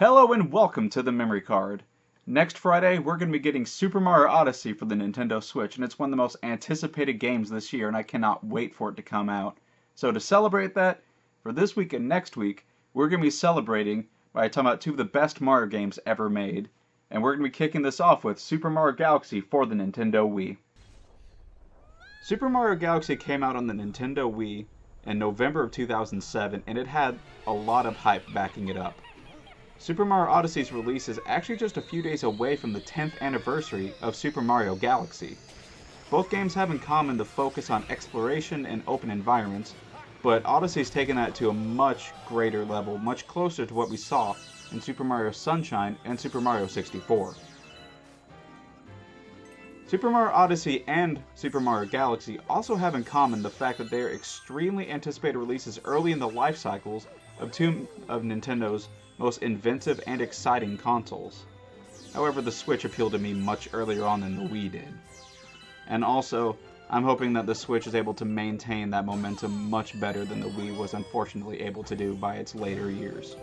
Hello and welcome to the Memory Card. Next Friday, we're going to be getting Super Mario Odyssey for the Nintendo Switch, and it's one of the most anticipated games this year, and I cannot wait for it to come out. So to celebrate that, for this week and next week, we're going to be celebrating by talking about two of the best Mario games ever made. And we're going to be kicking this off with Super Mario Galaxy for the Nintendo Wii. Super Mario Galaxy came out on the Nintendo Wii in November of 2007, and it had a lot of hype backing it up. Super Mario Odyssey's release is actually just a few days away from the 10th anniversary of Super Mario Galaxy. Both games have in common the focus on exploration and open environments, but Odyssey's taken that to a much greater level, much closer to what we saw in Super Mario Sunshine and Super Mario 64. Super Mario Odyssey and Super Mario Galaxy also have in common the fact that they are extremely anticipated releases early in the life cycles of two of Nintendo's most inventive and exciting consoles. However, the Switch appealed to me much earlier on than the Wii did. And also, I'm hoping that the Switch is able to maintain that momentum much better than the Wii was unfortunately able to do by its later years.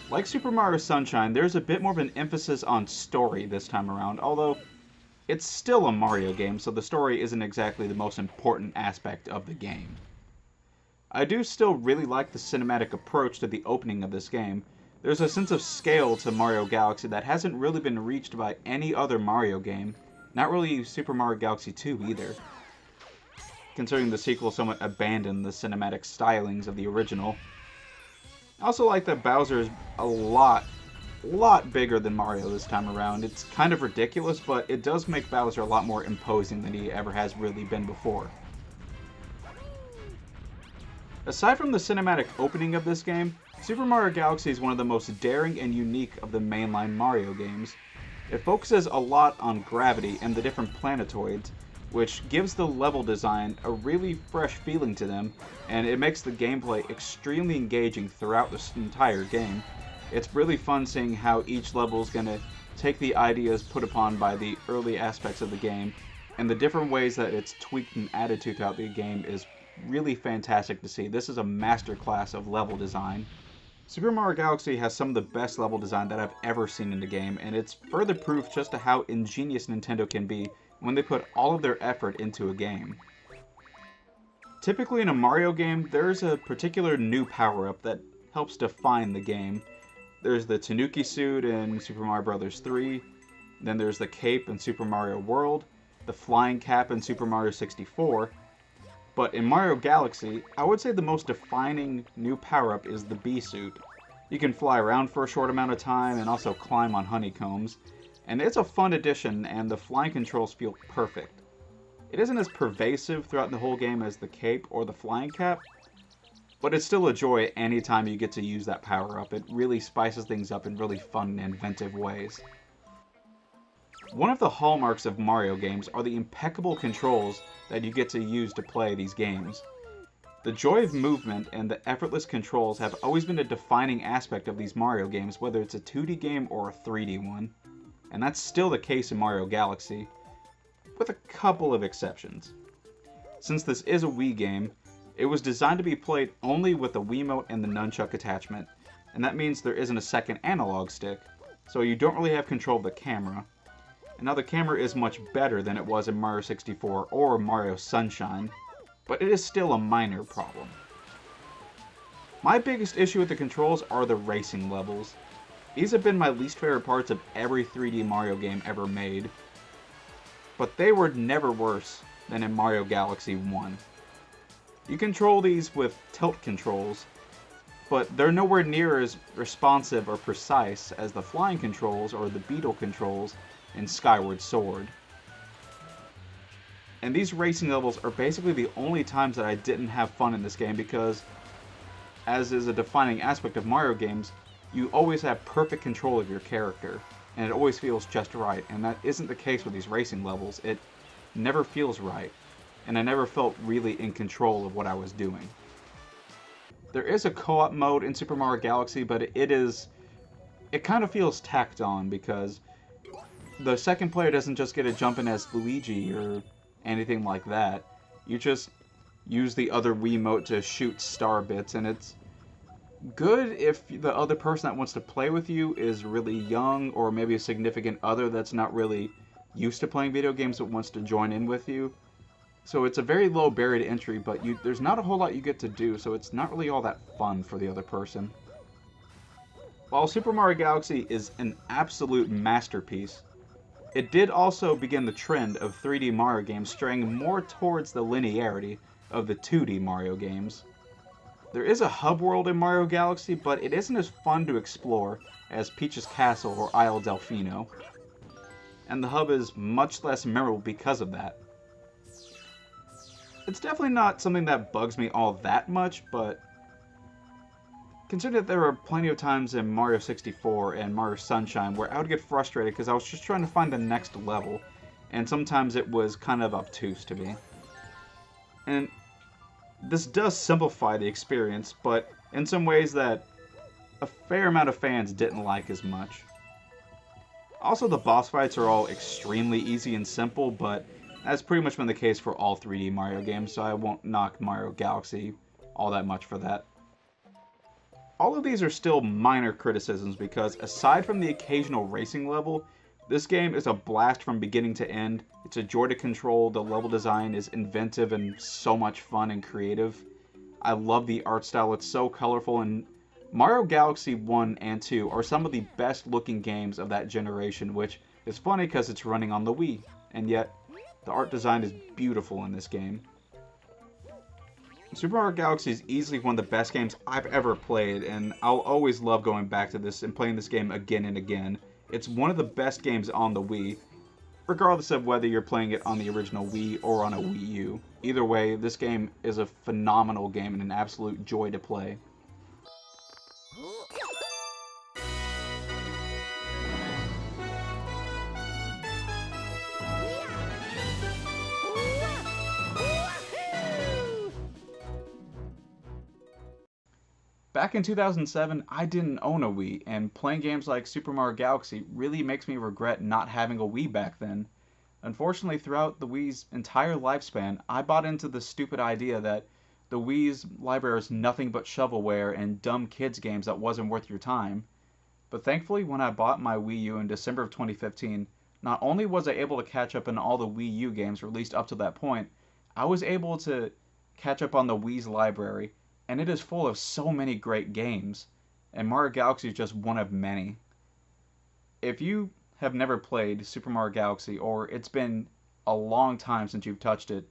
Like Super Mario Sunshine, there's a bit more of an emphasis on story this time around, although it's still a Mario game, so the story isn't exactly the most important aspect of the game. I do still really like the cinematic approach to the opening of this game. There's a sense of scale to Mario Galaxy that hasn't really been reached by any other Mario game, not really Super Mario Galaxy 2 either, considering the sequel somewhat abandoned the cinematic stylings of the original. I also like that Bowser is a lot bigger than Mario this time around. It's kind of ridiculous, but it does make Bowser a lot more imposing than he ever has really been before. Aside from the cinematic opening of this game, Super Mario Galaxy is one of the most daring and unique of the mainline Mario games. It focuses a lot on gravity and the different planetoids, which gives the level design a really fresh feeling to them, and it makes the gameplay extremely engaging throughout this entire game. It's really fun seeing how each level is going to take the ideas put upon by the early aspects of the game, and the different ways that it's tweaked and added to throughout the game is really fantastic to see. This is a masterclass of level design. Super Mario Galaxy has some of the best level design that I've ever seen in the game, and it's further proof just to how ingenious Nintendo can be when they put all of their effort into a game. Typically in a Mario game, there's a particular new power-up that helps define the game. There's the Tanuki suit in Super Mario Bros. 3, then there's the cape in Super Mario World, the flying cap in Super Mario 64, but in Mario Galaxy, I would say the most defining new power-up is the bee suit. You can fly around for a short amount of time and also climb on honeycombs, and it's a fun addition and the flying controls feel perfect. It isn't as pervasive throughout the whole game as the cape or the flying cap, but it's still a joy anytime you get to use that power-up. It really spices things up in really fun and inventive ways. One of the hallmarks of Mario games are the impeccable controls that you get to use to play these games. The joy of movement and the effortless controls have always been a defining aspect of these Mario games, whether it's a 2D game or a 3D one. And that's still the case in Mario Galaxy, with a couple of exceptions. Since this is a Wii game, it was designed to be played only with the Wiimote and the nunchuck attachment, and that means there isn't a second analog stick, so you don't really have control of the camera. And now the camera is much better than it was in Mario 64 or Mario Sunshine, but it is still a minor problem. My biggest issue with the controls are the racing levels. These have been my least favorite parts of every 3D Mario game ever made, but they were never worse than in Mario Galaxy 1. You control these with tilt controls, but they're nowhere near as responsive or precise as the flying controls or the beetle controls in Skyward Sword. And these racing levels are basically the only times that I didn't have fun in this game because, as is a defining aspect of Mario games, you always have perfect control of your character, and it always feels just right, and that isn't the case with these racing levels. It never feels right, and I never felt really in control of what I was doing. There is a co-op mode in Super Mario Galaxy, but it kind of feels tacked on because the second player doesn't just get to jump in as Luigi or anything like that. You just use the other Wiimote to shoot star bits, and Good if the other person that wants to play with you is really young, or maybe a significant other that's not really used to playing video games but wants to join in with you. So it's a very low barrier to entry, but there's not a whole lot you get to do, so it's not really all that fun for the other person. While Super Mario Galaxy is an absolute masterpiece, it did also begin the trend of 3D Mario games straying more towards the linearity of the 2D Mario games. There is a hub world in Mario Galaxy, but it isn't as fun to explore as Peach's Castle or Isle Delfino, and the hub is much less memorable because of that. It's definitely not something that bugs me all that much, but consider that there were plenty of times in Mario 64 and Mario Sunshine where I would get frustrated because I was just trying to find the next level, and sometimes it was kind of obtuse to me. And this does simplify the experience, but in some ways that a fair amount of fans didn't like as much. Also, the boss fights are all extremely easy and simple, but that's pretty much been the case for all 3D Mario games, so I won't knock Mario Galaxy all that much for that. All of these are still minor criticisms because, aside from the occasional racing level, this game is a blast from beginning to end. It's a joy to control, the level design is inventive and so much fun and creative. I love the art style, it's so colorful, and Mario Galaxy 1 and 2 are some of the best looking games of that generation, which is funny because it's running on the Wii, and yet the art design is beautiful in this game. Super Mario Galaxy is easily one of the best games I've ever played, and I'll always love going back to this and playing this game again and again. It's one of the best games on the Wii, regardless of whether you're playing it on the original Wii or on a Wii U. Either way, this game is a phenomenal game and an absolute joy to play. Back in 2007, I didn't own a Wii, and playing games like Super Mario Galaxy really makes me regret not having a Wii back then. Unfortunately, throughout the Wii's entire lifespan, I bought into the stupid idea that the Wii's library is nothing but shovelware and dumb kids games that wasn't worth your time. But thankfully, when I bought my Wii U in December of 2015, not only was I able to catch up on all the Wii U games released up to that point, I was able to catch up on the Wii's library, and it is full of so many great games, and Mario Galaxy is just one of many. If you have never played Super Mario Galaxy, or it's been a long time since you've touched it,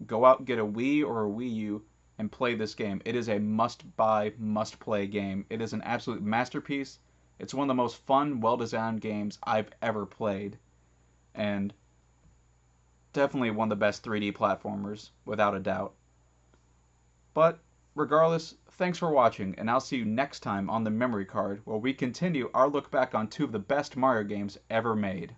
go out and get a Wii or a Wii U and play this game. It is a must-buy, must-play game. It is an absolute masterpiece. It's one of the most fun, well-designed games I've ever played, and definitely one of the best 3D platformers, without a doubt. But regardless, thanks for watching, and I'll see you next time on the Memory Card, where we continue our look back on two of the best Mario games ever made.